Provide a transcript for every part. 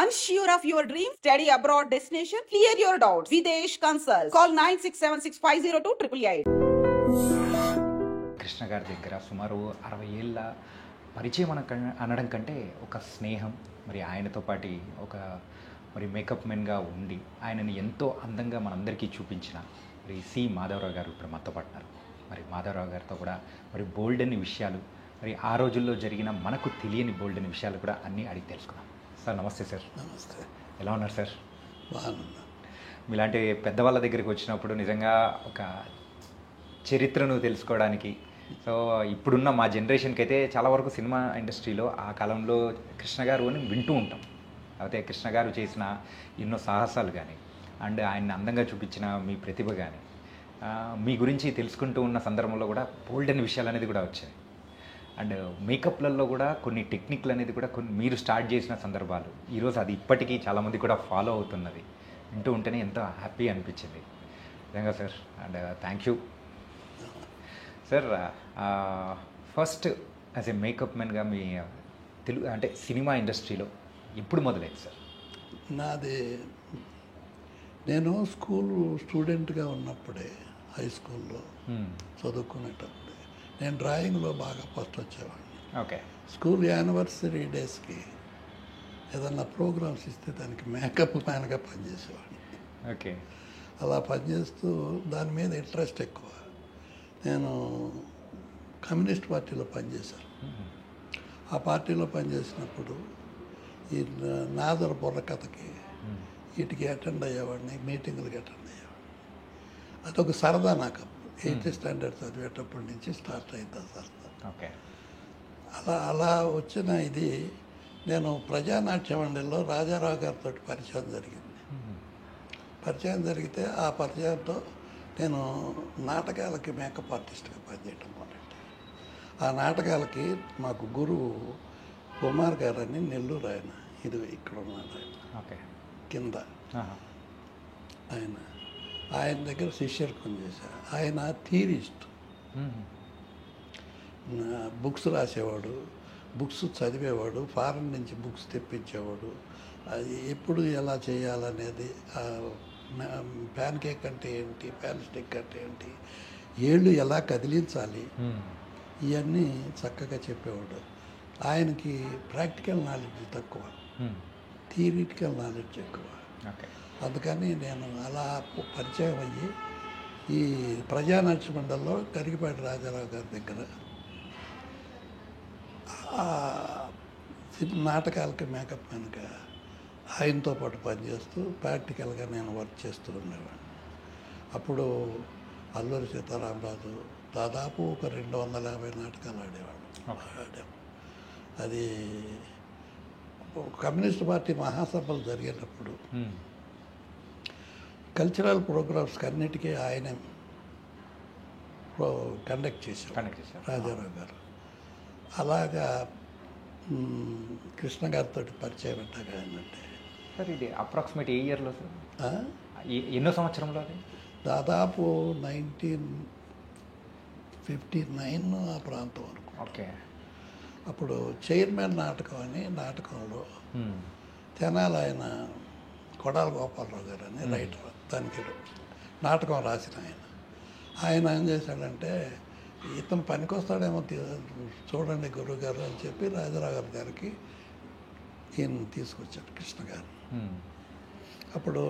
Unsure of your dream? Study abroad destination? Clear your doubts. Videsh Consult. Call 9676502888. Krishna గారి దగ్గర సుమారు 60 ఏళ్ళ పరిచయం అనడం కంటే ఒక స్నేహం, మరి ఆయనతో పాటు ఒక మరి మేకప్ మెన్గా ఉండి ఆయనని ఎంతో అందంగా మనందరికీ చూపించిన మరి సి మాధవరావు గారు ఇప్పుడు మనతో పాటున్నారు. మరి మాధవరావు గారితో కూడా మరి బోల్డ్ అని విషయాలు, మరి ఆ రోజుల్లో జరిగిన మనకు తెలియని బోల్డ్ అని విషయాలు కూడా అన్నీ అడిగి తెలుసుకున్నాం. సార్ నమస్తే. సార్ నమస్తే. ఎలా ఉన్నారు సార్? బాగున్నా. మీలాంటి పెద్దవాళ్ళ దగ్గరికి వచ్చినప్పుడు నిజంగా ఒక చరిత్రను తెలుసుకోవడానికి, సో ఇప్పుడున్న మా జనరేషన్కి అయితే చాలా వరకు సినిమా ఇండస్ట్రీలో ఆ కాలంలో కృష్ణ గారు అని వింటూ ఉంటాం. అయితే కృష్ణ గారు చేసిన ఎన్నో సాహసాలు కానీ అండ్ ఆయన్ని అందంగా చూపించిన మీ ప్రతిభ కానీ మీ గురించి తెలుసుకుంటూ ఉన్న సందర్భంలో కూడా బోల్డ్ అనే విషయాలు అనేది కూడా వచ్చాయి. అండ్ మేకప్లలో కూడా కొన్ని టెక్నిక్లు అనేది కూడా కొన్ని మీరు స్టార్ట్ చేసిన సందర్భాలు ఈరోజు అది ఇప్పటికీ చాలామంది కూడా ఫాలో అవుతున్నది వింటూ ఉంటేనే ఎంతో హ్యాపీ అనిపించింది నిజంగా sir. And thank you sir. First as a makeup మెన్గా మీ తెలుగు అంటే సినిమా ఇండస్ట్రీలో ఎప్పుడు మొదలైంది సార్? నేను స్టూడెంట్గా ఉన్నప్పుడే హై స్కూల్లో చదువుకునేటప్పుడే నేను డ్రాయింగ్లో బాగా ఫస్ట్ వచ్చేవాడిని. ఓకే. స్కూల్ యానివర్సరీ డేస్కి ఏదన్నా ప్రోగ్రామ్స్ ఇస్తే దానికి మేకప్ మ్యాన్గా పనిచేసేవాడిని. ఓకే. అలా పనిచేస్తూ దాని మీద ఇంట్రెస్ట్ ఎక్కువ. నేను కమ్యూనిస్ట్ పార్టీలో పనిచేశాను. ఆ పార్టీలో పనిచేసినప్పుడు ఈ నాదర్ బుర్రకథకి వీటికి అటెండ్ అయ్యేవాడిని, మీటింగులకి అటెండ్ అయ్యేవాడిని. అదొక సరదా నాకు. 8th స్టాండర్డ్ చదివేటప్పటి నుంచి స్టార్ట్ అయింది సరదా. ఓకే. అలా వచ్చిన ఇది నేను ప్రజానాట్య మండలిలో రాజారావు గారితో పరిచయం జరిగింది. పరిచయం జరిగితే ఆ పరిచయంతో నేను నాటకాలకి మేకప్ ఆర్టిస్ట్గా పనిచేయటం మొదలెట్టాను. ఆ నాటకాలకి మాకు గురువు కుమార్ గారని నెల్లూరు, ఆయన ఇది ఇక్కడ ఉన్నాడు, ఆయన ఓకే కింద. ఆయన దగ్గర శిష్యర్కం చేశారు. ఆయన థీరిస్ట్, బుక్స్ రాసేవాడు, బుక్స్ చదివేవాడు, ఫారెన్ నుంచి బుక్స్ తెప్పించేవాడు. అది ఎప్పుడు ఎలా చేయాలనేది, ప్యాన్ కేక్ అంటే ఏంటి, ప్యాన్ స్టిక్ అంటే ఏంటి, ఏళ్ళు ఎలా కదిలించాలి, ఇవన్నీ చక్కగా చెప్పేవాడు. ఆయనకి ప్రాక్టికల్ నాలెడ్జ్ తక్కువ, థియరిటికల్ నాలెడ్జ్ ఎక్కువ. అందుకని నేను అలా పరిచయం అయ్యి ఈ ప్రజానాట్య మండలిలో కరిగిపాటి రాజారావు గారి దగ్గర నాటకాలకి మేకప్ మ్యాన్గా ఆయనతో పాటు పనిచేస్తూ ప్రాక్టికల్గా నేను వర్క్ చేస్తూ ఉండేవాడిని. అప్పుడు అల్లూరి సీతారామరాజు దాదాపు ఒక 250 నాటకాలు ఆడేవాడు. అది కమ్యూనిస్ట్ పార్టీ మహాసభలు జరిగేటప్పుడు కల్చరల్ ప్రోగ్రామ్స్కి అన్నిటికీ ఆయనే కండక్ట్ చేశారు రాజారావు గారు. అలాగా కృష్ణ గారితో పరిచయం ఎట్టాగా ఏంటంటే సార్ ఇది అప్రాక్సిమేట్ ఏ ఇయర్లో సార్? ఎన్నో సంవత్సరంలో? అది దాదాపు 1959 ఆ ప్రాంతం వరకు. ఓకే. అప్పుడు చైర్మన్ నాటకం అని నాటకంలో తెనాలి ఆయన కొడాల గోపాలరావు గారు అని రైటర్, దానికి నాటకం రాసిన ఆయన ఏం చేశాడంటే, ఇతను పనికొస్తాడేమో చూడండి గురువు గారు అని చెప్పి రాజారావు గారికి ఈయన తీసుకొచ్చాడు కృష్ణ గారు. అప్పుడు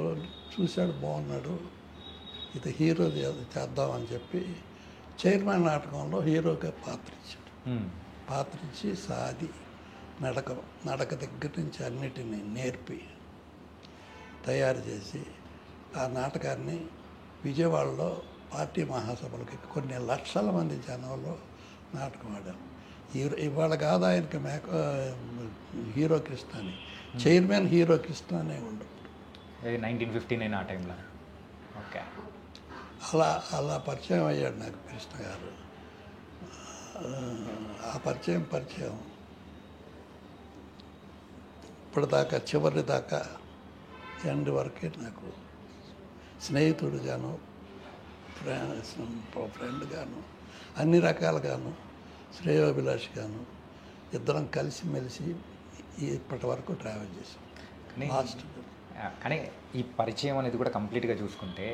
చూశాడు, బాగున్నాడు, ఇది హీరో చేద్దామని చెప్పి చైర్మన్ నాటకంలో హీరోగా పాత్ర ఇచ్చి సాది నడక దగ్గర నుంచి అన్నిటినీ నేర్పి తయారు చేసి ఆ నాటకాన్ని విజయవాడలో పార్టీ మహాసభలకి కొన్ని లక్షల మంది జనంలో నాటకం ఆడాం. ఇవాళ కాదు ఆయనకి హీరో కృష్ణ అని, చైర్మన్ హీరో కృష్ణ అనే ఉండవు. 1959 ఆ టైంలో. ఓకే. అలా పరిచయం అయ్యాడు నాకు కృష్ణ గారు. ఆ పరిచయం ఇప్పటిదాకా చివరి దాకా ఎండ్ వరకే నాకు స్నేహితుడుగాను, ఫ్రెండ్గాను, అన్ని రకాలుగాను, శ్రేయోభిలాషిగాను ఇద్దరం కలిసిమెలిసి ఇప్పటి వరకు ట్రావెల్ చేసాం. లాస్ట్. కానీ ఈ పరిచయం అనేది కూడా కంప్లీట్గా చూసుకుంటే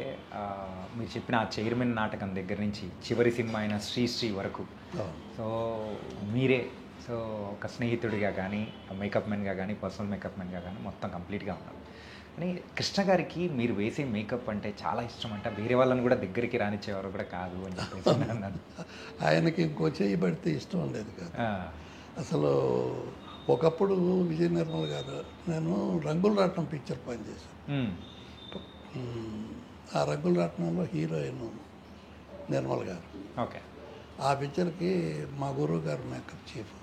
మీరు చెప్పిన ఆ చైర్మన్ నాటకం దగ్గర నుంచి చివరి సినిమా అయిన శ్రీ వరకు సో మీరే సో ఒక స్నేహితుడిగా కానీ మేకప్ మ్యాన్గా కానీ పర్సనల్ మేకప్ మ్యాన్గా కానీ మొత్తం కంప్లీట్గా ఉన్నారు. కానీ కృష్ణ గారికి మీరు వేసే మేకప్ అంటే చాలా ఇష్టం అంట, వేరే వాళ్ళని కూడా దగ్గరికి రానిచ్చేవారు కూడా కాదు అని చెప్పేసి అన్నారు. ఆయనకి ఇంకో చేయి పడితే ఇష్టం ఉండేది కాదు అసలు. ఒకప్పుడు విజయ నిర్మల్ గారు, నేను రంగుల రాట్నం పిక్చర్ పనిచేశాను. ఆ రంగుల రాట్నంలో హీరోయిన్ నిర్మల్ గారు. ఓకే. ఆ పిక్చర్కి మా గురువు గారు మేకప్ చీఫ్,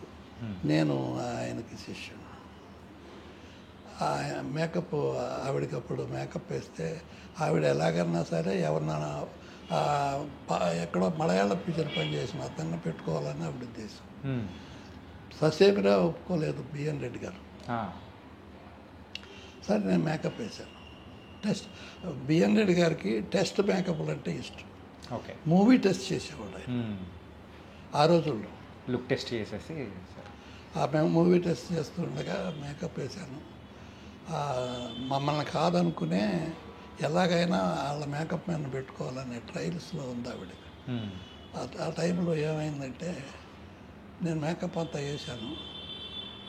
నేను ఆయనకి శిష్యుడు. మేకప్ ఆవిడకప్పుడు మేకప్ వేస్తే ఆవిడ ఎలాగన్నా సరే ఎవరినైనా ఎక్కడో మలయాళ పిక్చర్ పనిచేసిన అతన్ని పెట్టుకోవాలని ఆవిడ ఉద్దేశం. ససేమిరా ఒప్పుకోలేదు బిఎన్ రెడ్డి గారు. సరే నేను మేకప్ వేశాను. బిఎన్ రెడ్డి గారికి టెస్ట్ మేకప్లు అంటే ఇష్టం. ఓకే. మూవీ టెస్ట్ చేసేవాడు ఆయన ఆ రోజుల్లో. లుక్ టెస్ట్ చేసేసి మేము మూవీ టెస్ట్ చేస్తుండగా మేకప్ వేశాను. మమ్మల్ని కాదనుకునే ఎలాగైనా వాళ్ళ మేకప్ మ్యాన్ పెట్టుకోవాలనే ట్రయల్స్లో ఉంది ఆవిడ. ఆ టైంలో ఏమైందంటే నేను మేకప్ అంతా వేశాను.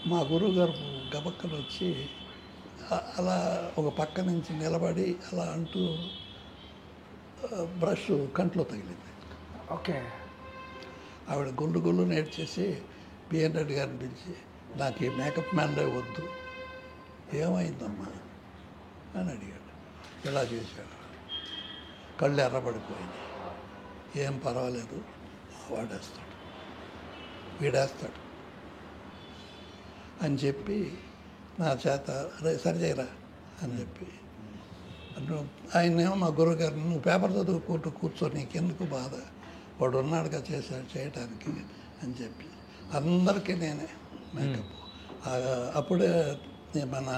మా గురువు గారు గబక్కలు వచ్చి అలా ఒక పక్క నుంచి నిలబడి అలా అంటూ బ్రష్ కంట్లో తగిలింది. ఓకే. ఆవిడ గొల్లు నేర్చేసి బిఎన్ రెడ్డి గారిని పిలిచి, నాకు ఈ మేకప్ మ్యాన్లే వద్దు, ఏమైందమ్మా అని అడిగాడు. ఇలా చేశాడు. కళ్ళు ఎర్రబడిపోయింది. ఏం పర్వాలేదు, వాడేస్తాడు, వీడేస్తాడు అని చెప్పి నా చేత సరి చేయరా అని చెప్పి ఆయనేమో మా గురువు గారిని, నువ్వు పేపర్ చదువుకుంటూ కూర్చో, నీకెందుకు బాధ, వాడు ఉన్నాడుగా చేయటానికి అని చెప్పి అందరికీ నేనే మేకప్. అప్పుడే మన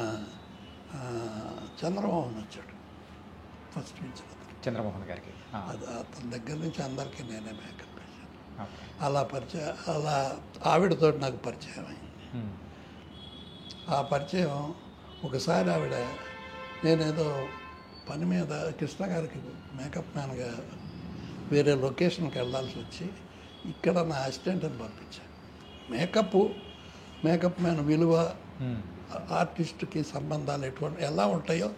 చంద్రమోహన్ వచ్చాడు ఫస్ట్ పిక్చర్. చంద్రమోహన్ గారికి అతని దగ్గర నుంచి అందరికీ నేనే మేకప్ వేశాను. అలా ఆవిడతో నాకు పరిచయం అయింది. ఆ పరిచయం ఒకసారి ఆవిడ, నేనేదో పని మీద కృష్ణ గారికి మేకప్ మ్యాన్గా వేరే లొకేషన్కి వెళ్ళాల్సి వచ్చి ఇక్కడ నా అసిస్టెంట్ని పంపించాను. మేకప్ మ్యాన్ విలువ, ఆర్టిస్ట్కి సంబంధాలు ఎలా ఉంటాయో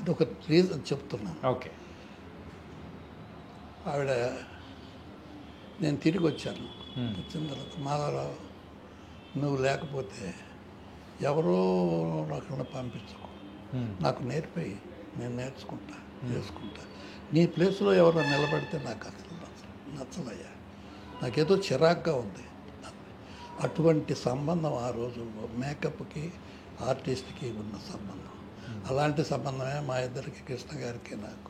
ఇది ఒక రీజన్ చెప్తున్నాను. ఓకే. ఆవిడ, నేను తిరిగి వచ్చాను. వచ్చిన తర్వాత, మాధవరావు నువ్వు లేకపోతే ఎవరో ఒకరిని పంపించుకో, నాకు నేర్పేయి, నేను నేర్చుకుంటా, చేసుకుంటా. నీ ప్లేస్లో ఎవరో నిలబడితే నాకు అసలు నచ్చలయ్యా, నాకేదో చిరాగ్గా ఉంది. అటువంటి సంబంధం ఆ రోజుల్లో మేకప్కి ఆర్టిస్ట్కి ఉన్న సంబంధం. అలాంటి సంబంధమే మా ఇద్దరికి, కృష్ణ గారికి నాకు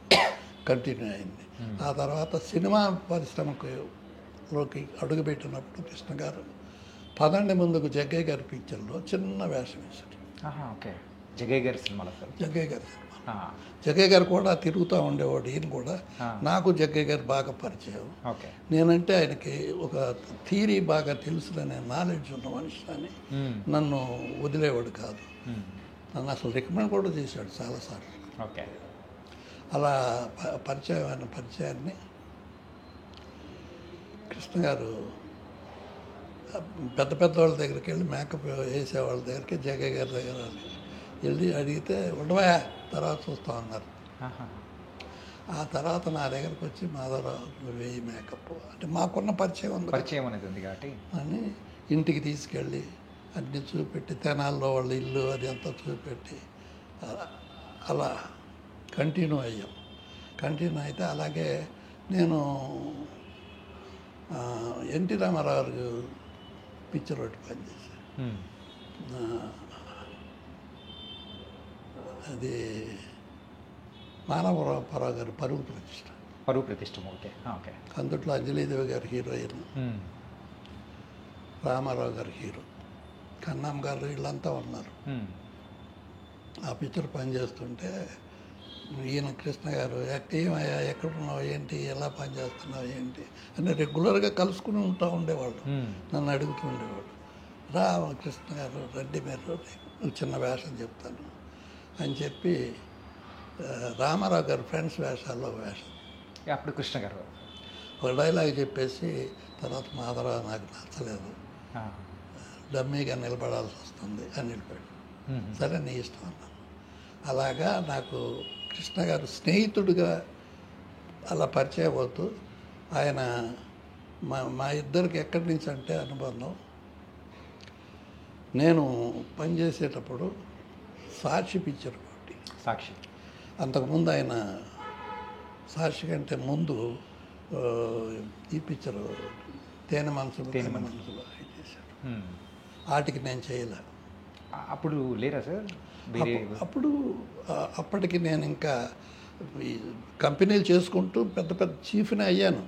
కంటిన్యూ అయింది. ఆ తర్వాత సినిమా పరిశ్రమలోకి అడుగుపెట్టినప్పుడు కృష్ణ గారు పదండి ముందుకు జగ్గయ్య గారి పిక్చర్లో చిన్న వేషం వేశారు. ఓకే. జగ్గయ్య గారి సినిమాలో సార్? జగ్గయ్య గారి సినిమా. జగ్గయ్య గారు కూడా తిరుగుతూ ఉండేవాడు. ఈయన కూడా నాకు జగ్గయ్య గారు బాగా పరిచయం. ఓకే. నేనంటే ఆయనకి ఒక థియరీ బాగా తెలుసులనే నాలెడ్జ్ ఉన్న మనిషి అని నన్ను వదిలేవాడు కాదు. నన్ను అసలు రికమెండ్ కూడా చేశాడు చాలాసార్లు. ఓకే. అలా పరిచయమైన పరిచయాన్ని కృష్ణ గారు పెద్ద వాళ్ళ దగ్గరికి వెళ్ళి, మేకప్ వేసేవాళ్ళ దగ్గరికి, జగ్గయ్య గారి దగ్గర వెళ్ళి అడిగితే ఉండవా తర్వాత చూస్తా ఉన్నారు. ఆ తర్వాత నా దగ్గరకు వచ్చి, మాధవరావు వేయి మేకప్ అంటే మాకున్న పరిచయం అనేది ఉంది కాబట్టి అని ఇంటికి తీసుకెళ్ళి అన్నీ చూపెట్టి, తెనాల్లో వాళ్ళ ఇల్లు అది అంతా చూపెట్టి అలా కంటిన్యూ అయ్యాం. కంటిన్యూ అయితే అలాగే నేను ఎన్టీ రామారావు పిక్చర్ ఒకటి పనిచేశాను. అది మానవరావు గారు పరువు ప్రతిష్ట. ఓకే. అందుట్లో అంజలీదేవి గారు హీరోయిన్, రామారావు గారు హీరో, కన్నాం గారు వీళ్ళంతా ఉన్నారు. ఆ పిక్చర్ పనిచేస్తుంటే ఈయన కృష్ణ గారు, ఏమయ్యా ఎక్కడున్నావు ఏంటి, ఎలా పనిచేస్తున్నావు ఏంటి అని రెగ్యులర్గా కలుసుకుని ఉండేవాళ్ళు. నన్ను అడుగుతూ ఉండేవాడు, రా కృష్ణ గారు రండి, మీరు చిన్న వేషం చెప్తాను అని చెప్పి రామారావు గారు ఫ్రెండ్స్ వేషాల్లో వేషం అప్పుడు కృష్ణ గారు ఒక డైలాగ్ చెప్పేసి తర్వాత మాధవరావు నాకు నచ్చలేదు, డమ్మీగా నిలబడాల్సి వస్తుంది అని వెళ్ళిపోయాడు. సరే నీ ఇష్టం అన్నాను. అలాగా నాకు కృష్ణ గారు స్నేహితుడిగా అలా పరిచయం అవుతూ ఆయన మా ఇద్దరికి ఎక్కడి నుంచి అంటే అనుబంధం, నేను పనిచేసేటప్పుడు సాక్షి పిక్చర్ ఒకటి, సాక్షి అంతకుముందు ఆయన సాక్షి కంటే ముందు ఈ పిక్చరు తేనె మనసులు చేశారు. వాటికి నేను చేయలే. అప్పుడు లేరా సార్? అప్పటికి నేను ఇంకా ఈ కంపెనీలు చేసుకుంటూ పెద్ద పెద్ద చీఫ్ని అయ్యాను.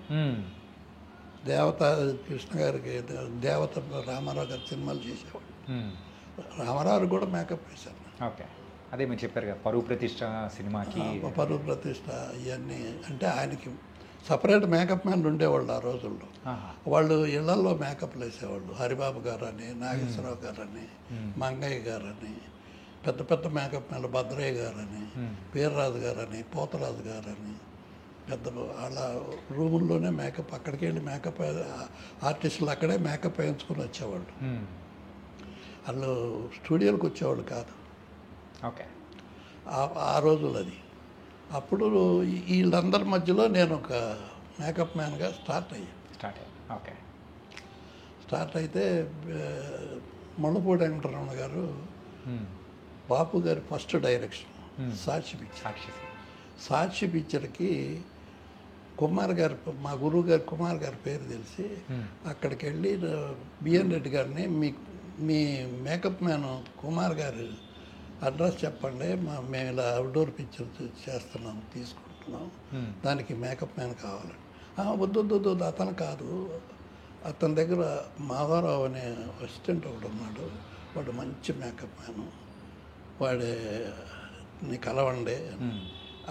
దేవత కృష్ణ గారికి దేవత రామారావు గారి సినిమాలు చేసేవాడు. రామారావు కూడా మేకప్ వేశాను. ఓకే, అదే మీరు చెప్పారు కదా పరువు ప్రతిష్ట సినిమాకి. పరువు ప్రతిష్ట ఇవన్నీ అంటే ఆయనకి సపరేట్ మేకప్ మ్యాన్లు ఉండేవాళ్ళు ఆ రోజుల్లో. వాళ్ళు ఇళ్లలో మేకప్లు వేసేవాళ్ళు. హరిబాబు గారని, నాగేశ్వరరావు గారని, మంగయ్య గారని, పెద్ద పెద్ద మేకప్ మ్యాన్లు, భద్రయ్య గారని, వీర్రాజు గారని, పోతరాజు గారని, పెద్ద వాళ్ళ రూముల్లోనే మేకప్, అక్కడికి వెళ్ళి మేకప్ ఆర్టిస్టులు అక్కడే మేకప్ వేయించుకొని వచ్చేవాళ్ళు. వాళ్ళు స్టూడియోలకు వచ్చేవాళ్ళు కాదు. ఓకే, ఆ రోజులు అది. అప్పుడు వీళ్ళందరి మధ్యలో నేను ఒక మేకప్ మ్యాన్గా స్టార్ట్ ఓకే. స్టార్ట్ అయితే ముళ్ళపూడి వెంకటరమణ గారు బాపు గారి ఫస్ట్ డైరెక్షన్ సాక్షి పిక్చర్. సాక్షి పిక్చర్కి కుమార్ గారు, మా గురువు గారు కుమార్ గారి పేరు తెలిసి అక్కడికి వెళ్ళి బిఎన్ రెడ్డి గారిని మీ మేకప్ మ్యాన్ కుమార్ గారు అడ్రస్ చెప్పండి, మేము ఇలా అవుట్డోర్ పిక్చర్ చేస్తున్నాం, తీసుకుంటున్నాం, దానికి మేకప్ మ్యాన్ కావాలండి. వద్దు అతను కాదు, అతని దగ్గర మాధవరావు అనే అసిస్టెంట్ ఒకడు ఉన్నాడు, వాడు మంచి మేకప్ మ్యాను, వాడిని కలవండి.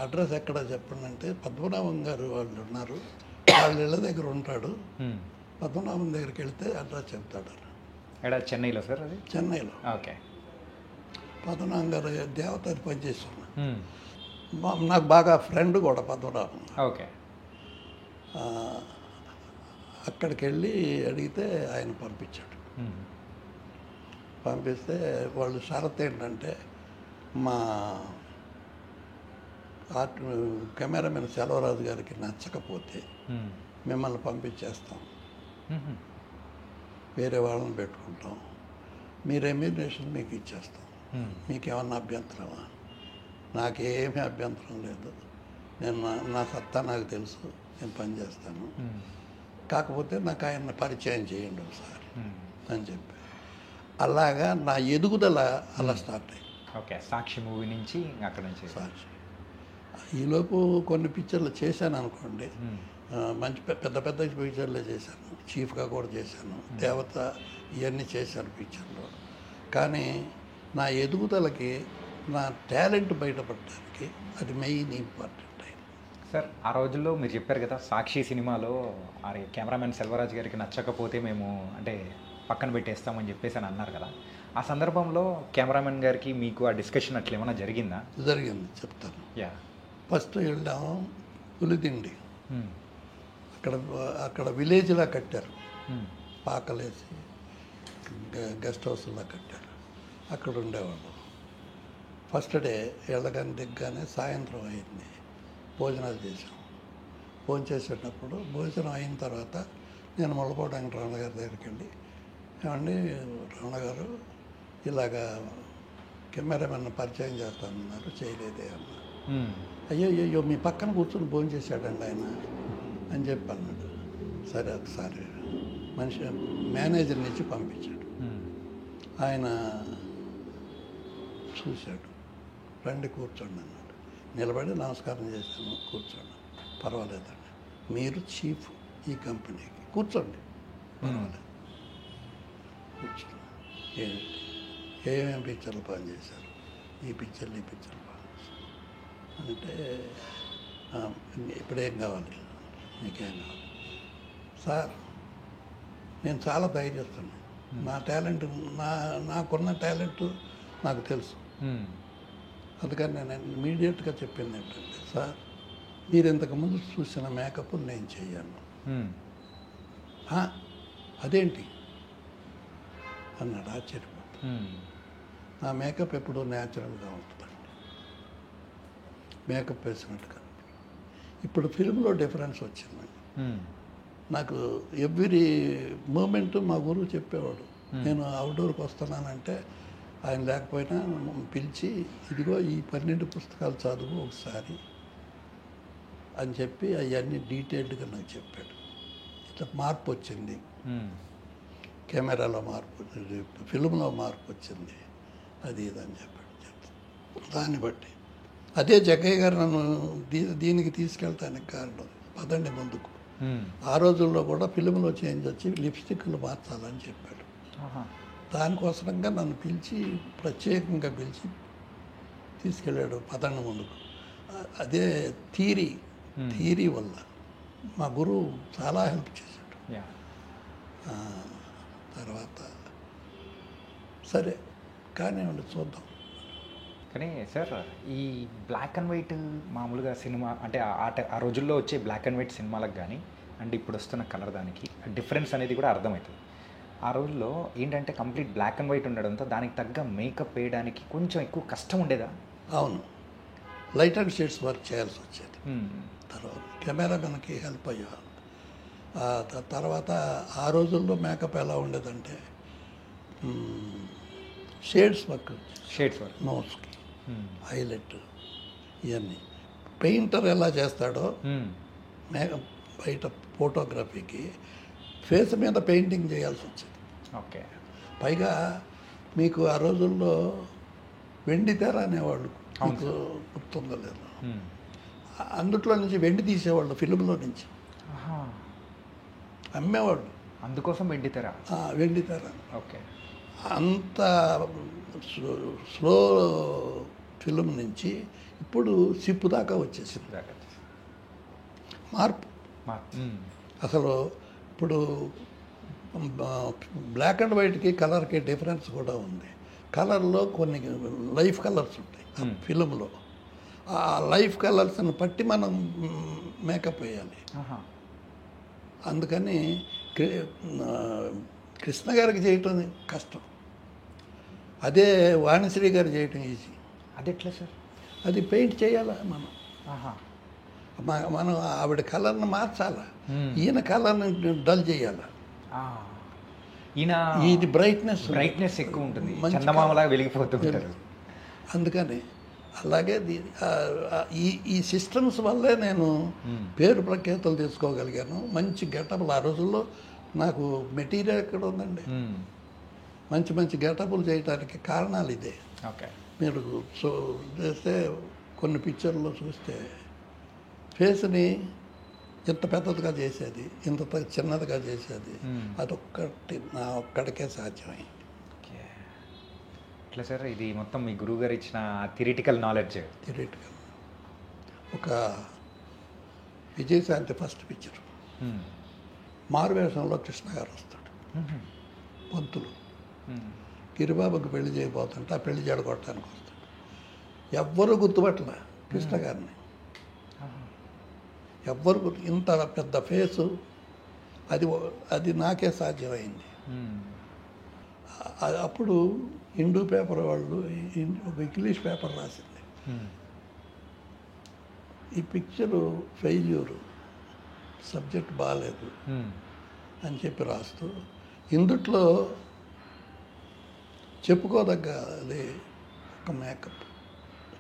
అడ్రస్ ఎక్కడ చెప్పండి అంటే పద్మనాభం గారు వాళ్ళు ఉన్నారు, వాళ్ళ ఇళ్ళ దగ్గర ఉంటాడు, పద్మనాభం దగ్గరికి వెళ్తే అడ్రస్ చెప్తాడు. చెన్నైలో సార్? అది చెన్నైలో. ఓకే. పద్మనాభం గారు దేవత పనిచేస్తున్నా, నాకు బాగా ఫ్రెండ్ కూడా పద్మనాభం. ఓకే. అక్కడికి వెళ్ళి అడిగితే ఆయన పంపించాడు. పంపిస్తే వాళ్ళు షరత్ ఏంటంటే మా కెమెరామెన్ సెలవరాజు గారికి నచ్చకపోతే మిమ్మల్ని పంపించేస్తాం, వేరే వాళ్ళని పెట్టుకుంటాం, మీ రెమ్యూనరేషన్ మీకు ఇచ్చేస్తాం, మీకేమన్నా అభ్యంతరమా? నాకేమీ అభ్యంతరం లేదు, నేను నా సత్తా నాకు తెలుసు, నేను పనిచేస్తాను, కాకపోతే నాకు ఆయన్ని పరిచయం చేయండి ఒకసారి అని చెప్పి అలాగా నా ఎదుగుదల అలా స్టార్ట్ అయ్యింది. ఓకే. సాక్షి మూవీ నుంచి అక్కడ నుంచి సాక్షి. ఈలోపు కొన్ని పిక్చర్లు చేశాను అనుకోండి, మంచి పెద్ద పెద్ద పిక్చర్లే చేశాను, చీఫ్గా కూడా చేశాను, దేవత ఇవన్నీ చేశాను పిక్చర్లో. కానీ నా ఎదుగుదలకి నా టాలెంట్ బయటపడడానికి అది మెయిన్ ఇంపార్టెంట్ అయింది. సార్, ఆ రోజుల్లో మీరు చెప్పారు కదా సాక్షి సినిమాలో కెమెరామెన్ సెల్వరాజ్ గారికి నచ్చకపోతే మేము అంటే పక్కన పెట్టేస్తామని చెప్పేసి అని అన్నారు కదా, ఆ సందర్భంలో కెమెరామెన్ గారికి మీకు ఆ డిస్కషన్ అట్లా ఏమైనా జరిగిందా? జరిగింది, చెప్తాను. ఫస్ట్ వెళ్ళాము పులిదిండి, అక్కడ విలేజ్లా కట్టారు, పాకలేసి గెస్ట్ హౌస్లా కట్టారు, అక్కడ ఉండేవాళ్ళు. ఫస్ట్ డే వెళ్ళగానే దిగ్గానే సాయంత్రం అయింది, భోజనాలు చేసాం. భోజనం చేసేటప్పుడు భోజనం అయిన తర్వాత నేను ముళ్ళపూడి వెంకటరమణ గారి దగ్గరికి వెళ్ళి, ఏమండి రమణ గారు ఇలాగా కెమెరామెన్ పరిచయం చేస్తానన్నారు, చేయలేదే అన్నారు. అయ్యో మీ పక్కన కూర్చొని భోజనం చేశాడండి ఆయన అని చెప్పి అన్నాడు. సరే ఒకసారి మనిషి మేనేజర్ నుంచి పంపించాడు. ఆయన చూశాడు, రండి కూర్చోండి అన్నాడు. నిలబడి నమస్కారం చేశాను, కూర్చోండి. పర్వాలేదండి, మీరు చీఫ్ ఈ కంపెనీకి, కూర్చోండి పర్వాలేదు. కూర్చోండి. ఏమేమి పిక్చర్లు పనిచేశారు, ఈ పిక్చర్లు పనిచేశారు అంటే, ఇప్పుడేం కావాలి, మీకేం కావాలి సార్? నేను చాలా ధైర్యస్తున్నాను, నా టాలెంట్ నాకున్న టాలెంట్ నాకు తెలుసు, అందుకని నేను ఇమీడియట్గా చెప్పింది ఏంటంటే, సార్ మీరు ఇంతకుముందు చూసిన మేకప్ నేను చేయను. "హా, అదేంటి" అన్నాడు ఆశ్చర్యపోతూ. నా మేకప్ ఎప్పుడూ న్యాచురల్గా ఉంటుందండి, మేకప్ వేసినట్టుగా. ఇప్పుడు ఫిల్మ్లో డిఫరెన్స్ వచ్చిందండి. నాకు ఎవ్రీ మూమెంట్ మా గురువు చెప్పేవాడు. నేను అవుట్డోర్కి వస్తున్నానంటే ఆయన లేకపోయినా పిలిచి, ఇదిగో ఈ 12 పుస్తకాలు చదువు ఒకసారి అని చెప్పి అవన్నీ డీటెయిల్డ్గా నాకు చెప్పాడు. ఇట్లా మార్పు వచ్చింది, కెమెరాలో మార్పు వచ్చింది, ఫిల్మ్లో మార్పు వచ్చింది, అది ఇది అని చెప్పాడు. దాన్ని బట్టి అదే జగ్గయ్య గారు నన్ను దీనికి తీసుకెళ్తానికి కారణం, పదండి ముందుకు. ఆ రోజుల్లో కూడా ఫిల్మ్లో చేంజ్ వచ్చి లిప్స్టిక్లు మార్చాలని చెప్పాడు. దానికోసంగా నన్ను పిలిచి, ప్రత్యేకంగా పిలిచి తీసుకెళ్ళాడు పదండి ముందుకు. అదే థియరీ వల్ల మా గురువు చాలా హెల్ప్ చేశాడు. తర్వాత సరే కానివ్వండి చూద్దాం. కానీ సార్, ఈ బ్లాక్ అండ్ వైట్ మామూలుగా సినిమా అంటే ఆ రోజుల్లో వచ్చే బ్లాక్ అండ్ వైట్ సినిమాలకు కానీ అండ్ ఇప్పుడు వస్తున్న కలర్ దానికి డిఫరెన్స్ అనేది కూడా అర్థమవుతుంది. ఆ రోజుల్లో ఏంటంటే కంప్లీట్ బ్లాక్ అండ్ వైట్ ఉండడంతో దానికి తగ్గ మేకప్ వేయడానికి కొంచెం ఎక్కువ కష్టం ఉండేదా? అవును, లైట్ అండ్ షేడ్స్ వర్క్ చేయాల్సి వచ్చేది. తర్వాత కెమెరా మనకి హెల్ప్ అయ్యేవాళ్ళు. తర్వాత ఆ రోజుల్లో మేకప్ ఎలా ఉండేదంటే షేడ్స్ వర్క్ నోస్కి, హైలైట్, ఇవన్నీ పెయింటర్ ఎలా చేస్తాడో మేకప్ బయట ఫోటోగ్రఫీకి ఫేస్ మీద పెయింటింగ్ చేయాల్సి వచ్చేది. ఓకే. పైగా మీకు ఆ రోజుల్లో వెండి తెర అనేవాళ్ళు, మీకు గుర్తుందో లేదు, అందుట్లో నుంచి వెండి తీసేవాళ్ళు, ఫిల్మ్లో నుంచి అమ్మేవాళ్ళు, అందుకోసం వెండి తెర. వెండి తెర. ఓకే. అంత స్లో ఫిల్మ్ నుంచి ఇప్పుడు సిప్పు దాకా వచ్చేసి మార్పు. అసలు ఇప్పుడు బ్లాక్ అండ్ వైట్కి కలర్కి డిఫరెన్స్ కూడా ఉంది. కలర్లో కొన్ని లైఫ్ కలర్స్ ఉంటాయి ఫిల్మ్లో, ఆ లైఫ్ కలర్స్ని బట్టి మనం మేకప్ వేయాలి. అందుకని కృష్ణ గారికి చేయటం కష్టం, అదే వాణిశ్రీ గారు చేయటం ఈజీ. అది ఎట్లా సార్? అది పెయింట్ చేయాలా మనం ఆవిడ కలర్ని మార్చాలా, ఈయన కలర్ని డల్ చేయాలా. ఇది బ్రైట్నెస్ ఎక్కువ ఉంటుంది, చందమామలాగా వెలిగిపోతుంటారు. అందుకని అలాగే ఈ సిస్టమ్స్ వల్లే నేను పేరు ప్రఖ్యాతలు తీసుకోగలిగాను. మంచి గెటప్లు ఆ రోజుల్లో నాకు మెటీరియల్ ఎక్కడ ఉందండి, మంచి మంచి గెటప్లు చేయడానికి కారణాలు ఇదే. మీరు చేస్తే కొన్ని పిక్చర్లో చూస్తే ఫేస్ని ఇంత పెద్దదిగా చేసేది, ఇంత చిన్నదిగా చేసేది, అదొక్కటి నా ఒక్కడికే సాధ్యమైంది. ఎట్లా సార్ ఇది మొత్తం మీ గురువు గారు ఇచ్చిన థియరిటికల్ నాలెడ్జ్? థియరిటికల్. ఒక విజయశాంతి ఫస్ట్ పిక్చర్, మారువేషంలో కృష్ణ గారు వస్తాడు, పంతులు గిరిబాబుకి పెళ్లి చేయబోతుంటే ఆ పెళ్లి జడగొట్టడానికి వస్తాడు. ఎవ్వరూ గుర్తుపట్టలే కృష్ణ గారిని, ఎవ్వరు ఇంత పెద్ద ఫేసు, అది నాకే సాధ్యమైంది. అప్పుడు హిందూ పేపర్ వాళ్ళు ఒక ఇంగ్లీష్ పేపర్ రాసింది, ఈ పిక్చరు ఫెయిల్యూరు, సబ్జెక్ట్ బాగాలేదు అని చెప్పి రాస్తూ, ఇందుట్లో చెప్పుకోదగ్గ అది ఒక మేకప్,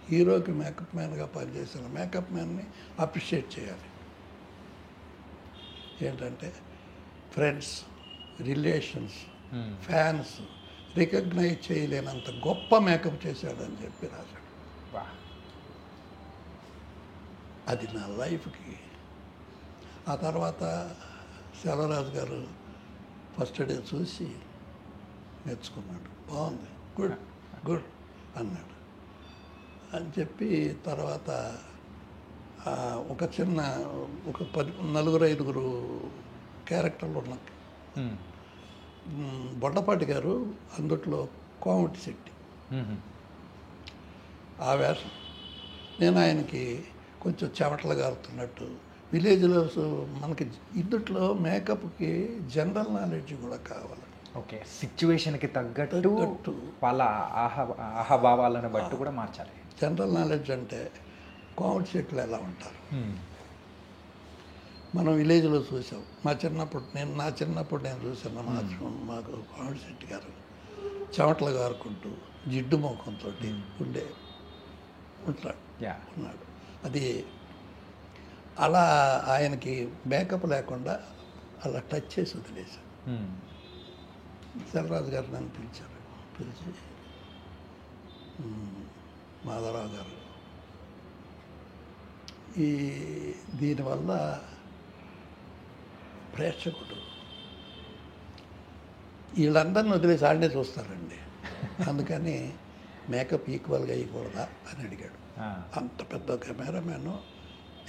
హీరోకి మేకప్ మ్యాన్గా పనిచేసిన మేకప్ మ్యాన్ని అప్రిషియేట్ చేయాలి. ఏంటంటే ఫ్రెండ్స్, రిలేషన్స్, ఫ్యాన్స్ రికగ్నైజ్ చేయలేనంత గొప్ప మేకప్ చేశాడని చెప్పి రాశాడు. అది నా లైఫ్కి. ఆ తర్వాత సెల్వరాజు గారు ఫస్ట్ డే చూసి మెచ్చుకున్నాడు, బాగుంది, గుడ్ అన్నాడు. అని చెప్పి తర్వాత ఒక చిన్న ఒక 4-5 క్యారెక్టర్లు ఉన్నాయి. బొడ్డపాటి గారు అందుట్లో కోమటి శెట్టి, ఆ వేషం. నేను ఆయనకి కొంచెం చెమటలు గారుతున్నట్టు విలేజ్లో మనకి ఇందుట్లో మేకప్కి జనరల్ నాలెడ్జ్ కూడా కావాలి. ఓకే, సిచ్యువేషన్కి తగ్గట్టు తగ్గట్టు. వాళ్ళ ఆహాభావాలను బట్టి కూడా మార్చాలి. జనరల్ నాలెడ్జ్ అంటే కోమటి చెట్లు ఎలా ఉంటారు మనం విలేజ్లో చూసాం. నా చిన్నప్పుడు నేను చూసాను. మాకు కోమటి చెట్టు గారు చెమటలు గారుకుంటూ జిడ్డు ముఖంతో ఉండే ఉన్నాడు. అది అలా ఆయనకి మేకప్ లేకుండా అలా టచ్ చేసి వదిలేశాను. సెల్వరాజు గారు నన్ను పిలిచి మాధవరావు గారు దీనివల్ల ప్రేక్షకుడు వీళ్ళందరిని వదిలేసి ఆడనే చూస్తారండి, అందుకని మేకప్ ఈక్వల్గా వేయకూడదా అని అడిగాడు. అంత పెద్ద కెమెరామెన్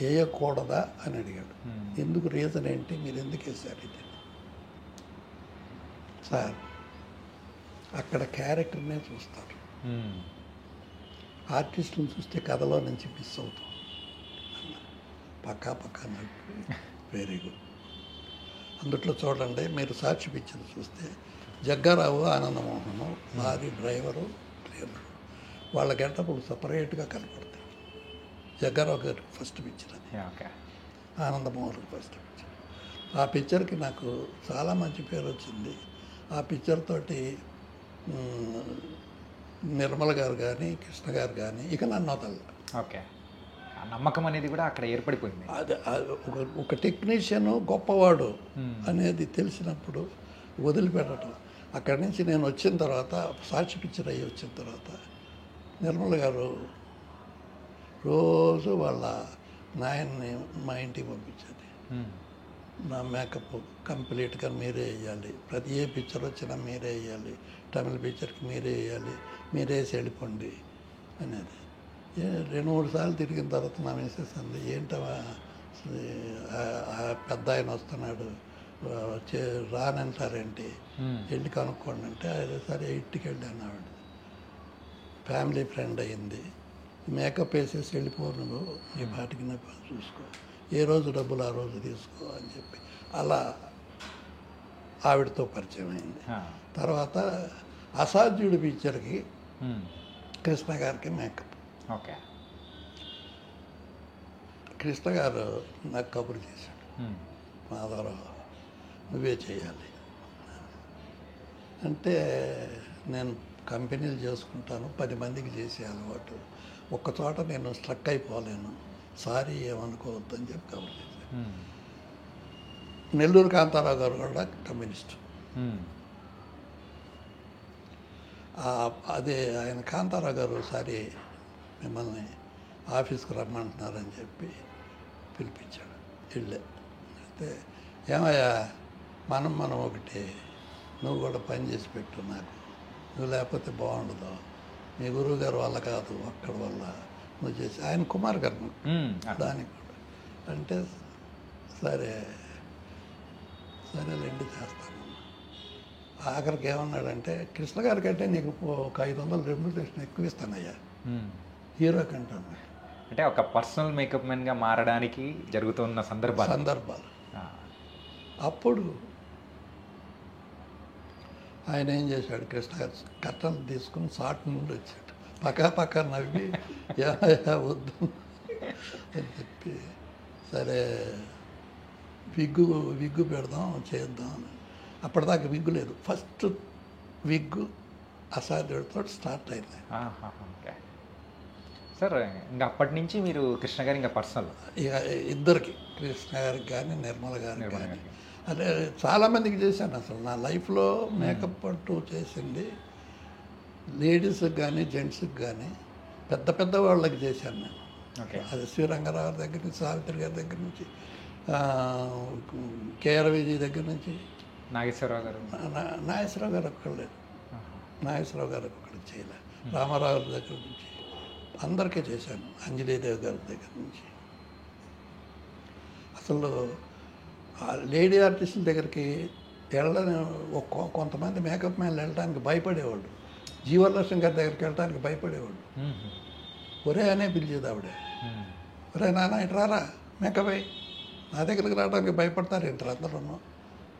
వేయకూడదా అని అడిగాడు. ఎందుకు, రీజన్ ఏంటి, మీరు ఎందుకు వేశారు ఇది? సార్, అక్కడ క్యారెక్టర్నే చూస్తారు, ఆర్టిస్టులను చూస్తే కథలో నుంచి మిస్ అవుతాం. పక్కా నడిపి వెరీ గుడ్. అందుట్లో చూడండి, మీరు సాక్షి పిక్చర్ చూస్తే జగ్గారావు, ఆనందమోహను, లారీ డ్రైవరు, క్లీనరు, వాళ్ళ గంటప్పుడు సపరేట్గా కనపడతాయి. జగ్గారావు గారికి ఫస్ట్ పిక్చర్ అది, ఆనందమోహన్కి ఫస్ట్ పిక్చర్. ఆ పిక్చర్కి నాకు చాలా మంచి పేరు వచ్చింది. ఆ పిక్చర్ తోటి నిర్మల గారు కానీ కృష్ణ గారు కానీ ఇక నన్ను వదల. ఓకే, నమ్మకం అనేది కూడా అక్కడ ఏర్పడిపోయింది. అది ఒక టెక్నీషియన్ గొప్పవాడు అనేది తెలిసినప్పుడు వదిలిపెట్టడం. అక్కడి నుంచి నేను వచ్చిన తర్వాత, సాక్షి పిక్చర్ అయ్యి వచ్చిన తర్వాత, నిర్మల గారు రోజు వాళ్ళ నాయన్ని మా ఇంటికి పంపించేది. నా మేకప్ కంప్లీట్గా మీరే వేయాలి, ప్రతి ఏ పిక్చర్ వచ్చినా మీరే వేయాలి, తమిళ పిక్చర్కి మీరే వేయాలి, మీరే వేసి వెళ్ళిపోండి అనేది. 2-3 సార్లు తిరిగిన తర్వాత నా మిస్సెస్ అంది, ఏంటవా పెద్ద ఆయన వస్తున్నాడు రానంటారేంటి, వెళ్ళి కనుక్కోండి అంటే, అదే సరే ఇంటికి వెళ్ళాను. ఆవిడ ఫ్యామిలీ ఫ్రెండ్ అయ్యింది. మేకప్ వేసేసి వెళ్ళిపో, నువ్వు నీ పాటికి నా పని చూసుకో, ఏ రోజు డబ్బులు ఆ రోజు తీసుకో అని చెప్పి అలా ఆవిడతో పరిచయం అయింది. తర్వాత అసాధ్యుడి పిక్చర్కి కృష్ణ గారికి మేకప్. ఓకే, కృష్ణ గారు నాకు కబురు చేశాడు, మాధవరావు నువ్వే చేయాలి అంటే, నేను కంపెనీలు చేసుకుంటాను, 10 మందికి చేసే అలవాటు, ఒక్క చోట నేను స్ట్రక్ అయిపోలేను, సారీ ఏమనుకోవద్దని చెప్పి కబురు చేశాను. నెల్లూరు కాంతారావు గారు కూడా కమ్యూనిస్ట్. అదే ఆయన కాంతారావు గారు ఒకసారి మిమ్మల్ని ఆఫీస్కి రమ్మంటున్నారని చెప్పి పిలిపించాడు. వెళ్ళే అయితే, ఏమయ్యా మనం ఒకటి, నువ్వు కూడా పని చేసి పెట్టు నాకు, నువ్వు లేకపోతే బాగుండదు, మీ గురువు గారు వల్ల కాదు, అక్కడ వల్ల నువ్వు చేసి, ఆయన కుమార్ గారు దానికి కూడా అంటే, సరేలేండి చేస్తాను. ఆఖరికి ఏమన్నాడంటే, కృష్ణ గారి కంటే నీకు ఒక 500 రెమ్యునరేషన్ ఎక్కువ ఇస్తానయ్యా హీరో కంటే. అంటే ఒక పర్సనల్ మేకప్ మ్యాన్గా మారడానికి జరుగుతున్న సందర్భాలు. అప్పుడు ఆయన ఏం చేశాడు, కృష్ణ గారు కట్టలు తీసుకుని సాట్ నుండి వచ్చాడు, పక్క నవ్వి వద్దు అని చెప్పి, సరే విగ్గు పెడదాం చేద్దాం అని. అప్పటిదాకా విగ్గు లేదు, ఫస్ట్ విగ్గు అసాధ్యుడితో స్టార్ట్ అయింది. ఓకే సార్, ఇంకా అప్పటి నుంచి మీరు కృష్ణ గారు ఇంకా పర్సనల్ ఇక ఇద్దరికి, కృష్ణ గారికి కానీ నిర్మల గారికి కానీ, అంటే చాలామందికి చేశాను. అసలు నా లైఫ్లో మేకప్ అంటూ చేసింది లేడీస్కి కానీ జెంట్స్కి కానీ పెద్ద వాళ్ళకి చేశాను నేను. అది శ్రీరంగరావు దగ్గర నుంచి, సావిత్రి గారి దగ్గర నుంచి, కేఆర్ విజయ్ దగ్గర నుంచి, నాగేశ్వరరావు గారు ఒక్కళ్ళలేదు, నాగేశ్వరరావు గారు ఒక్కడికి చేయలే, రామారావు దగ్గర నుంచి అందరికీ చేశాను, అంజలీదేవి గారి దగ్గర నుంచి. అసలు లేడీ ఆర్టిస్టుల దగ్గరికి వెళ్ళని కొంతమంది మేకప్ మ్యాన్లు వెళ్ళడానికి భయపడేవాళ్ళు, జీవలక్ష్మి గారి దగ్గరికి వెళ్ళడానికి భయపడేవాళ్ళు. ఒరే అనే పిలిచేది ఆవిడ. ఒరే నాన్న ఇటు రారా మేకప్ అయ్యి, నా దగ్గరికి రావడానికి భయపడతారు ఏంటారు అందరూ,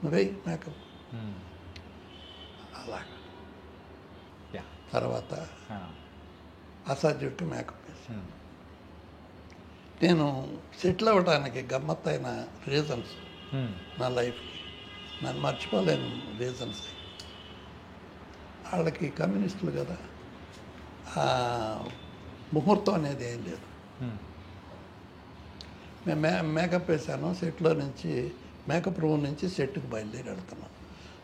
నువ్వే మేకప్. అలాగా యా. తర్వాత అసాధ్యుడికి మేకప్ వేసి Hmm. నేను సెటిల్ అవ్వడానికి గమ్మత్తైన రీజన్స్ Hmm. నా లైఫ్కి నన్ను మర్చిపోలేని రీజన్స్. వాళ్ళకి కమ్యూనిస్టులు కదా, ఆ ముహూర్తం అనేది ఏం లేదు. Hmm. మేము మేకప్ వేసాను, సెట్లో నుంచి మేకప్ రూమ్ నుంచి సెట్కి బయలుదేరి వెళ్తున్నాం.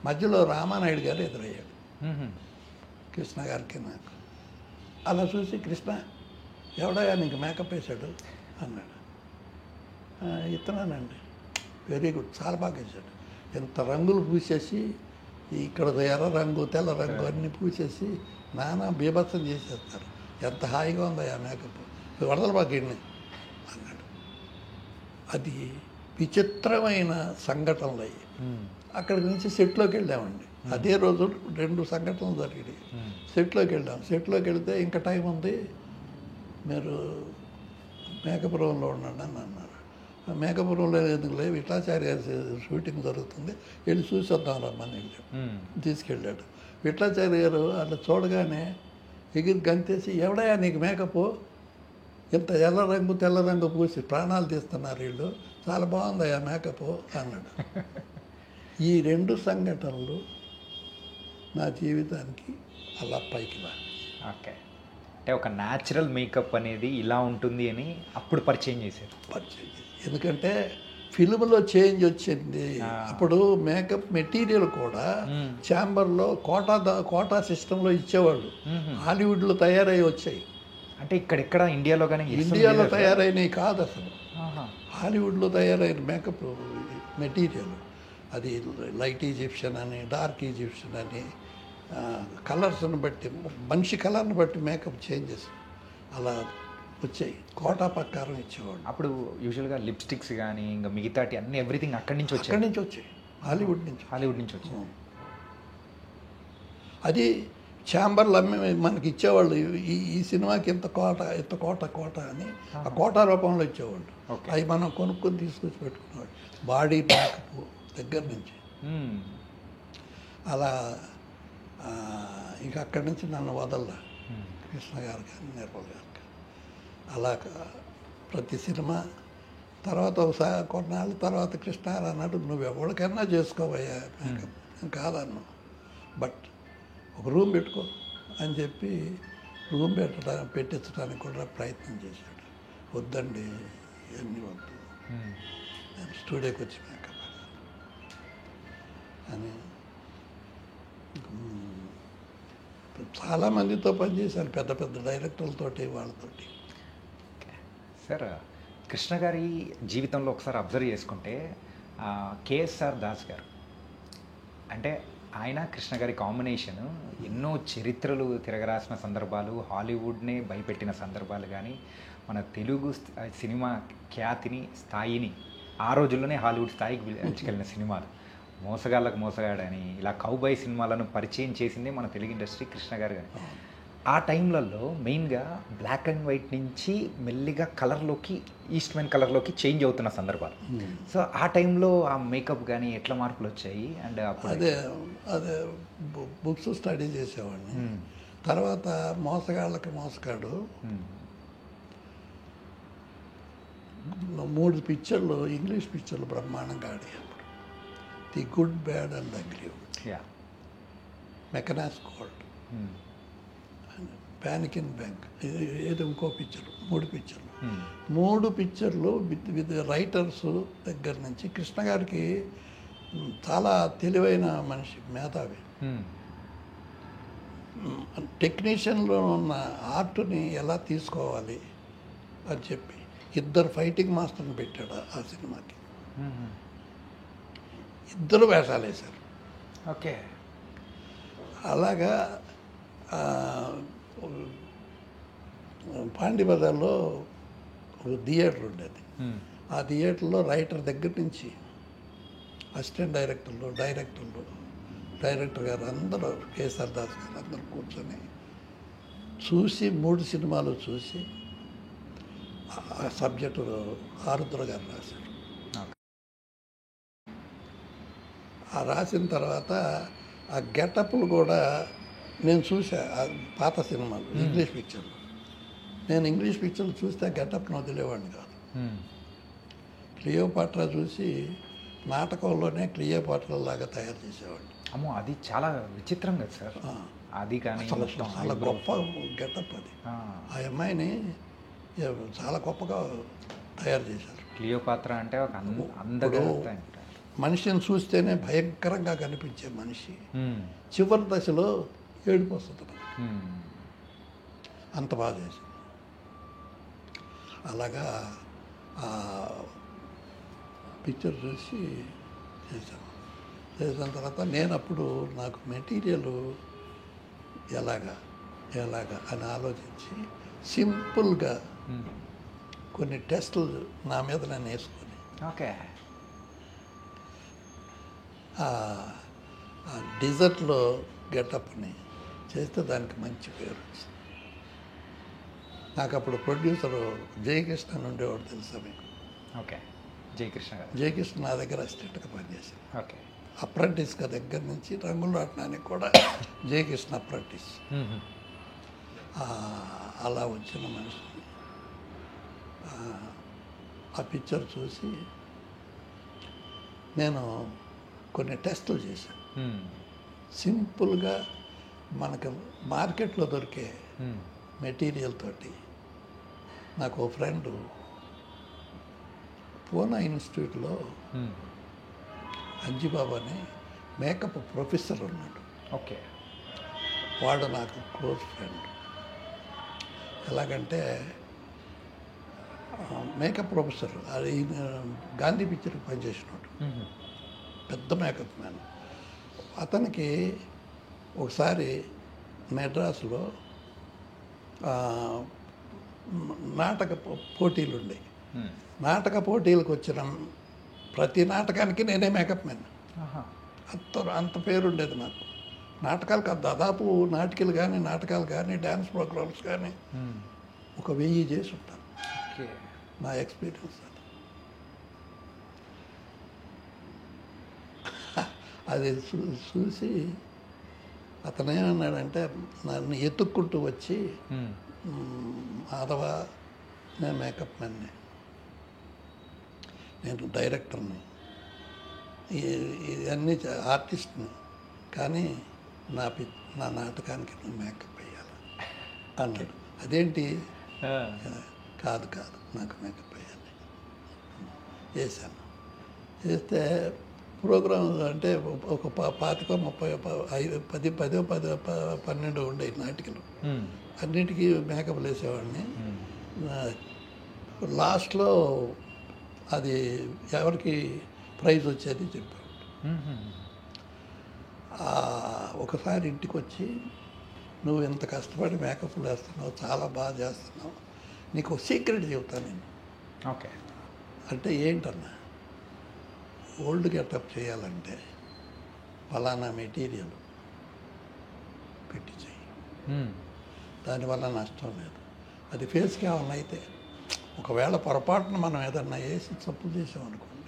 మధ్యలో రామానాయుడు గారు ఎదురయ్యాడు Mhm. కృష్ణ గారికి నాకు. అలా చూసి, కృష్ణ ఎవడయ్యా నీకు మేకప్ వేశాడు అన్నాడు. ఇతనానండి. వెరీ గుడ్, చాలా బాగా వేశాడు. ఎంత రంగులు పూసేసి, ఇక్కడ ఎర్ర రంగు తెల్ల రంగు అన్నీ పూసేసి నానా బీభత్సం చేసేస్తారు. ఎంత హాయిగా ఉందయ్యా మేకప్, వడదల బాగిడిని అన్నాడు. అది విచిత్రమైన సంఘటనలు అయ్యి. అక్కడి నుంచి సెట్లోకి వెళ్ళామండి. అదే రోజు 2 సంఘటనలు జరిగాయి. సెట్లోకి వెళ్ళాం. సెట్లోకి వెళ్తే ఇంకా టైం ఉంది, మీరు మేకప్ రూమ్లో ఉండండి అని అన్నారు. మేకప్ రూమ్లో ఎందుకు లేవు, విఠలాచార్య షూటింగ్ జరుగుతుంది, వెళ్ళి చూసి వద్దాం రమ్మని వెళ్ళాం. తీసుకెళ్ళాడు. విఠలాచార్య గారు అట్లా చూడగానే ఎగిరి గంతేసి, ఎవడయా నీకు మేకప్, ఇంత ఎర్ర రంగు తెల్ల రంగు పూసి ప్రాణాలు తీస్తున్నారు వీళ్ళు, చాలా బాగుందయ్యా మేకప్ అన్నాడు. ఈ 2 సంఘటనలు నా జీవితానికి అలా పైకి రా. ఓకే, అంటే ఒక న్యాచురల్ మేకప్ అనేది ఇలా ఉంటుంది అని అప్పుడు పరిచయం చేశారు. పరిచయం చేసి. ఎందుకంటే ఫిల్మ్లో చేంజ్ వచ్చింది. అప్పుడు మేకప్ మెటీరియల్ కూడా ఛాంబర్లో కోటా సిస్టంలో ఇచ్చేవాళ్ళు. హాలీవుడ్లో తయారై వచ్చాయి. అంటే ఇక్కడెక్కడ ఇండియాలో కానీ ఇండియాలో తయారైనవి కాదు అసలు, హాలీవుడ్లో తయారైన మేకప్ మెటీరియల్. అది లైట్ ఈజిప్షియన్ అని, డార్క్ ఈజిప్షియన్ అని, కలర్స్ని బట్టి, మనిషి కలర్ని బట్టి మేకప్ చేంజెస్ అలా వచ్చాయి. కోటా ప్రకారం ఇచ్చేవాడు. అప్పుడు యూజువల్గా లిప్స్టిక్స్ కానీ ఇంకా మిగతాటి అన్ని ఎవ్రీథింగ్ అక్కడి నుంచి అక్కడి నుంచి వచ్చాయి, హాలీవుడ్ నుంచి వచ్చాయి. అది ఛాంబర్లు అమ్మి మనకి ఇచ్చేవాళ్ళు. ఈ సినిమాకి ఇంత కోట అని ఆ కోటా రూపంలో ఇచ్చేవాళ్ళు. అవి మనం కొనుక్కొని తీసుకొచ్చి పెట్టుకునేవాళ్ళు. బాడీ మేకప్ దగ్గర నుంచి అలా. ఇక అక్కడి నుంచి నన్ను వదల్లా కృష్ణ గారు కానీ నిర్మల్ గారు కానీ. అలా ప్రతి సినిమా తర్వాత ఒకసారి కొన్నాళ్ళ తర్వాత కృష్ణ గారు అన్నాడు, నువ్వు ఎవరికైనా చేసుకోవయ్యా మేకప్, నేను కాదన్నా, బట్ ఒక రూమ్ పెట్టుకో అని చెప్పి రూమ్ పెట్టించడానికి కూడా ప్రయత్నం చేశాడు. వద్దండి ఇవన్నీ వద్దు, నేను స్టూడియోకి వచ్చి మేకప్ అని. చాలామందితో పనిచేశాను, పెద్ద పెద్ద డైరెక్టర్లతోటి, వాళ్ళతోటి. సార్, కృష్ణ గారి జీవితంలో ఒకసారి అబ్జర్వ్ చేసుకుంటే కేఎస్ఆర్ దాస్ గారు, అంటే ఆయన కృష్ణ గారి కాంబినేషన్ ఎన్నో చరిత్రలు తిరగరాసిన సందర్భాలు, హాలీవుడ్నే భయపెట్టిన సందర్భాలు కానీ, మన తెలుగు సినిమా ఖ్యాతిని, స్థాయిని ఆ రోజుల్లోనే హాలీవుడ్ స్థాయికి పిలుచుకెళ్ళిన సినిమాలు. మోసగాళ్ళకు మోసగాడని, ఇలా కౌబాయ్ సినిమాలను పరిచయం చేసిందే మన తెలుగు ఇండస్ట్రీ కృష్ణ గారు కానీ. ఆ టైంలలో మెయిన్గా బ్లాక్ అండ్ వైట్ నుంచి మెల్లిగా కలర్లోకి, ఈస్ట్మెన్ కలర్లోకి చేంజ్ అవుతున్న సందర్భాలు. సో ఆ టైంలో ఆ మేకప్ కానీ ఎట్లా మార్పులు వచ్చాయి? అండ్ అదే బుక్స్ స్టడీ చేసేవాడిని. తర్వాత మోసగాళ్ళకి మోసగాడు 3 పిక్చర్లు, ఇంగ్లీష్ పిక్చర్లు బ్రహ్మాండంగా ఆడాయి. The good, bad and ugly, Mackenna's gold, panic in bank, ఏదో ఇంకో పిక్చర్, 3 పిక్చర్లు విత్ రైటర్స్ దగ్గర నుంచి. కృష్ణ గారికి చాలా తెలివైన మనిషి, మేధావి. టెక్నీషియన్లో ఉన్న ఆర్ట్ని ఎలా తీసుకోవాలి అని చెప్పి 2 ఫైటింగ్ మాస్టర్ని పెట్టాడు ఆ సినిమాకి. 2 వేషాలు వేశారు. ఓకే, అలాగా పాండిబజార్లో ఒక థియేటర్ ఉండేది. ఆ థియేటర్లో రైటర్ దగ్గర నుంచి అసిస్టెంట్ డైరెక్టర్ గారు అందరూ, కేఎస్ఆర్ దాస్ గారు అందరూ కూర్చొని చూసి 3 సినిమాలు చూసి ఆ సబ్జెక్టు ఆరుద్ర గారు రాశారు. ఆ రాసిన తర్వాత ఆ గెటప్లు కూడా నేను చూసా ఆ పాత సినిమాలు, ఇంగ్లీష్ పిక్చర్లు. నేను ఇంగ్లీష్ పిక్చర్లు చూస్తే గెటప్ను వదిలేవాడిని కాదు. క్లియోపాట్రా చూసి నాటకంలోనే క్లియోపాట్రా లాగా తయారు చేసేవాడిని. అమ్మో, అది చాలా విచిత్రం కదా సార్. అది కానీ అసలు చాలా గొప్ప గెటప్ అది. ఆ అమ్మాయిని చాలా గొప్పగా తయారు చేశారు. క్లియోపాత్ర అంటే ఒక అందగా మనిషిని చూస్తేనే భయంకరంగా కనిపించే మనిషి చివరి దశలో ఏడుపు వస్తుంది. అంత బాగా చేసింది. అలాగా ఆ పిక్చర్ చూసి చేశాను. చేసిన తర్వాత నేను అప్పుడు నాకు మెటీరియల్ ఎలాగా అని ఆలోచించి సింపుల్గా కొన్ని టెస్టులు నా మీద నేను వేసుకొని ఓకే ఆ డిజర్ట్లో గెటప్ని చేస్తే దానికి మంచి పేరు వచ్చింది. నాకు అప్పుడు ప్రొడ్యూసరు జయకృష్ణ అని ఉండేవాడు, తెలుసా మీకు? ఓకే, జయకృష్ణ గారు. జయకృష్ణ నా దగ్గర అసిస్టెంట్గా పనిచేశాను. ఓకే, అప్రెంటిస్గా దగ్గర నుంచి రంగులు ఆడటానికి కూడా జయకృష్ణ అప్రెంటిస్. అలా వచ్చిన మనిషిని ఆ పిక్చర్ చూసి నేను కొన్ని టెస్టులు చేశాను. సింపుల్గా మనకు మార్కెట్లో దొరికే మెటీరియల్ తోటి. నాకు ఓ ఫ్రెండు పూనా ఇన్స్టిట్యూట్లో అంజిబాబు అని మేకప్ ప్రొఫెసర్ ఉన్నాడు. ఓకే, వాడు నాకు క్లోజ్ ఫ్రెండ్. ఎలాగంటే మేకప్ ప్రొఫెసర్, అది గాంధీ పిక్చర్కి పనిచేసినాడు, పెద్ద మేకప్ మ్యాన్. అతనికి ఒకసారి మెడ్రాస్లో నాటక పోటీలు ఉండేవి. నాటక పోటీలకు వచ్చిన ప్రతి నాటకానికి నేనే మేకప్ మ్యాన్. అంత పేరుండేది నాకు. నాటకాలు దాదాపు నాటకాలు కానీ డ్యాన్స్ ప్రోగ్రామ్స్ కానీ ఒక 1000 చేసి ఉంటాను. నా ఎక్స్పీరియన్స్ అది చూసి అతను ఏమన్నాడంటే నన్ను ఎత్తుక్కుంటూ వచ్చి, మాధవ నేను మేకప్ మ్యాన్ని, నేను డైరెక్టర్ని, ఇవన్నీ ఆర్టిస్ట్ని, కానీ నా నాటకానికి నువ్వు మేకప్ వేయాలి అన్నాడు. అదేంటి? కాదు నాకు మేకప్ వేయాలి. వేసాను. వేస్తే ప్రోగ్రామ్ అంటే ఒక 25, 30, 10, 12 ఉండే నాటికలు, అన్నిటికీ మేకప్లు వేసేవాడిని. లాస్ట్లో అది ఎవరికి ప్రైజ్ వచ్చేది చెప్పాడు. ఒకసారి ఇంటికి వచ్చి, నువ్వు ఇంత కష్టపడి మేకప్లు వేస్తున్నావు, చాలా బాగా చేస్తున్నావు, నీకు ఒక సీక్రెట్ చెబుతాను నేను. ఓకే, అంటే ఏంటన్నా? ఓల్డ్ గెటప్ చేయాలంటే ఫలానా మెటీరియల్ పెట్టి చేయి, దానివల్ల నష్టం లేదు. అది ఫేస్కి ఏమన్నా అయితే, ఒకవేళ పొరపాటున మనం ఏదన్నా వేసి తప్పు చేసామనుకోండి,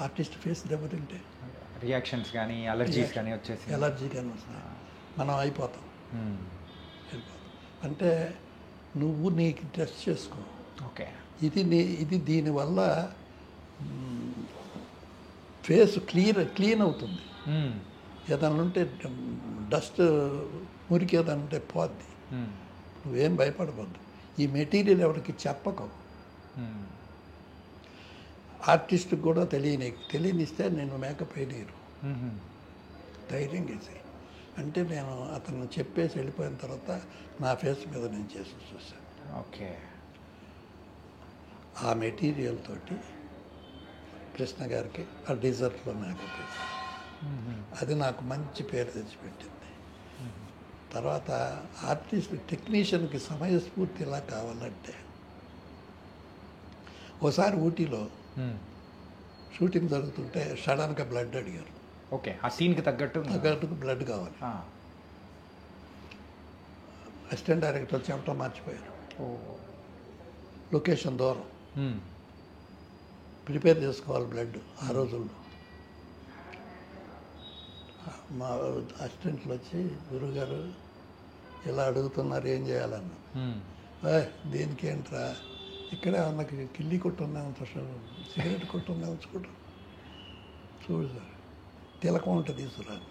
ఆర్టిస్ట్ ఫేస్ దెబ్బతింటే రియాక్షన్స్ కానీ అలర్జీస్ కానీ వస్తాయి, మనం అయిపోతాం. అంటే నువ్వు నీకు టెస్ట్ చేసుకో. ఓకే, ఇది దీనివల్ల ఫేస్ క్లీన్ అవుతుంది. ఏదన్నా ఉంటే డస్ట్, మురికి ఏదన్నా ఉంటే పోద్ది. నువ్వేం భయపడవద్దు. ఈ మెటీరియల్ ఎవరికి చెప్పకు. ఆర్టిస్ట్కి కూడా తెలియనిస్తే నేను మేకప్ వేయలేరు, ధైర్యం వేసి. అంటే నేను అతను చెప్పేసి వెళ్ళిపోయిన తర్వాత నా ఫేస్ మీద నేను చేసి చూశాను. ఓకే, ఆ మెటీరియల్ తోటి కృష్ణ గారికి ఆ డిజర్ట్లో మేకప్ వేసాను. అది నాకు మంచి పేరు తెచ్చిపెట్టింది. తర్వాత ఆర్టిస్ట్ టెక్నీషియన్కి సమయస్ఫూర్తి ఎలా కావాలంటే, ఒకసారి ఊటీలో షూటింగ్ జరుగుతుంటే సడన్గా బ్లడ్ అడిగారు. ఓకే, ఆ సీన్కి తగ్గట్టు బ్లడ్ కావాలి. అసిస్టెంట్ డైరెక్టర్ చెప్పడం మర్చిపోయారు. లొకేషన్ దూరం, ప్రిపేర్ చేసుకోవాలి బ్లడ్ ఆ రోజుల్లో. మా అసిస్టెంట్లు వచ్చి గురుగారు ఇలా అడుగుతున్నారు ఏం చేయాలన్న. దేనికి ఏంట్రా, ఇక్కడే నాకు కిల్లి కొట్టున్నా ఉంచు, సిగరెట్ కొట్టున్నా ఉంచుకుంటా, చూడు సార్ తిలకం ఉంటుంది తీసుకురాను.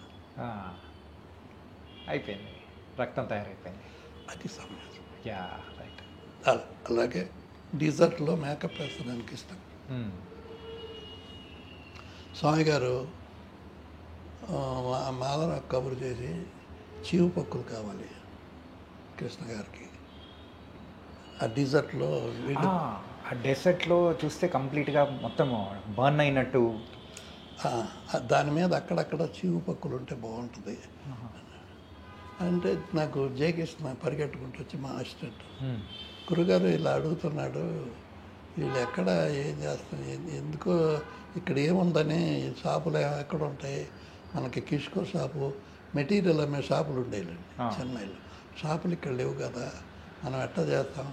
అయిపోయింది, రక్తం తయారైపోయింది. అది సమయం. Yeah right. అలాగే డీజర్ట్లో మేకప్ వేస్తానికి ఇష్టం. స్వామి గారు మాధవ కబురు చేసి చీవు పక్కులు కావాలి కృష్ణ గారికి. ఆ డీజర్ట్లో ఆ డెసర్ట్లో చూస్తే కంప్లీట్గా మొత్తం బర్న్ అయినట్టు, దాని మీద అక్కడక్కడ చీవు పక్కులు ఉంటే బాగుంటుంది అంటే నాకు జయకృష్ణ పరిగెట్టుకుంటూ వచ్చి మా అసిస్టెంట్, గురుగారు ఇలా అడుగుతున్నాడు, వీళ్ళు ఎక్కడ ఏం చేస్తాం, ఎందుకో ఇక్కడ ఏముందని షాపులు ఎక్కడ ఉంటాయి, మనకి కిష్కో షాపు మెటీరియల్ అమ్మే షాపులు ఉండేవి చెన్నైలో, షాపులు ఇక్కడ లేవు కదా, మనం ఎట్లా చేస్తాం,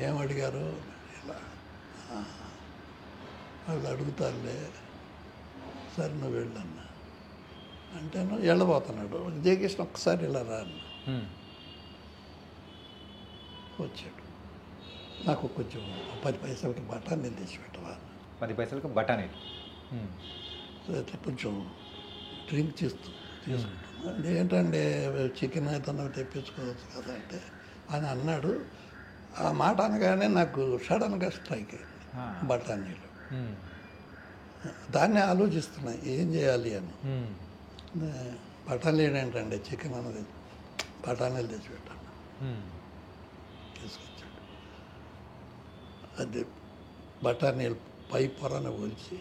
ఏం అడిగారు, ఇలా వాళ్ళు అడుగుతారులే, సరే నువ్వు వెళ్ళన్నా అంటే వెళ్ళబోతున్నాడు. జయకృష్ణ ఒక్కసారి ఇలా రా అన్న. వచ్చాడు. నాకు కొంచెం 10 పైసలకి బఠానీ తెచ్చి పెట్టవా. 10 పైసలకి బఠానీ. కొంచెం డ్రింక్ తీసుకుంటాను. ఏంటంటే చికెన్ అయితే తెప్పించుకోవచ్చు కదా అంటే అని అన్నాడు. ఆ మాట అనగానే నాకు సడన్గా స్ట్రైక్ అయింది బఠానీలు. దాన్ని ఆలోచిస్తున్నా ఏం చేయాలి అని. బఠానీలు ఏంటంటే చికెన్ అన్నది, బఠానీలు తెచ్చిపెట్టాను. తీసుకొచ్చాడు. అది బఠానీలు పై పొరను పోల్చి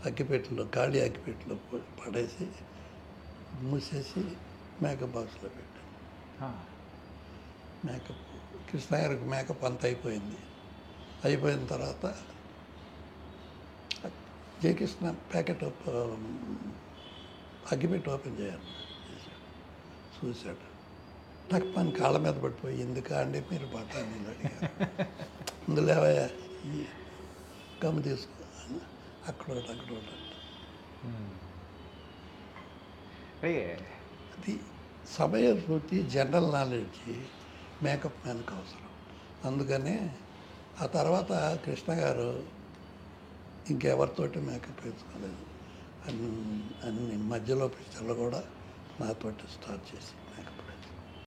అగ్గిపెట్టెలో, ఖాళీ అగ్గిపెట్టెలో పడేసి మూసేసి మేకప్ బాక్స్లో పెట్టాను. మేకప్ కృష్ణ గారికి మేకప్ అంతా అయిపోయింది. అయిపోయిన తర్వాత జయకృష్ణ ప్యాకెట్ అగ్గిపెట్టి ఓపెన్ చేయాలి చూశాడు. నాకు పని కాళ్ళ మీద పడిపోయి, ఎందుకా అండి మీరు బఠానీలు అడిగారు, ఇందులేవయ్యా ఈ గమ్ తీసుకో, అక్కడ అది సమయ స్ఫూర్తి, జనరల్ నాలెడ్జ్ మేకప్ మ్యాన్కి అవసరం. అందుకనే ఆ తర్వాత కృష్ణ గారు ఇంకెవరితోటి మేకప్ వేసుకోలేదు. అన్ని మధ్యలో పిక్చర్లు కూడా నాతోటి స్టార్ట్ చేసి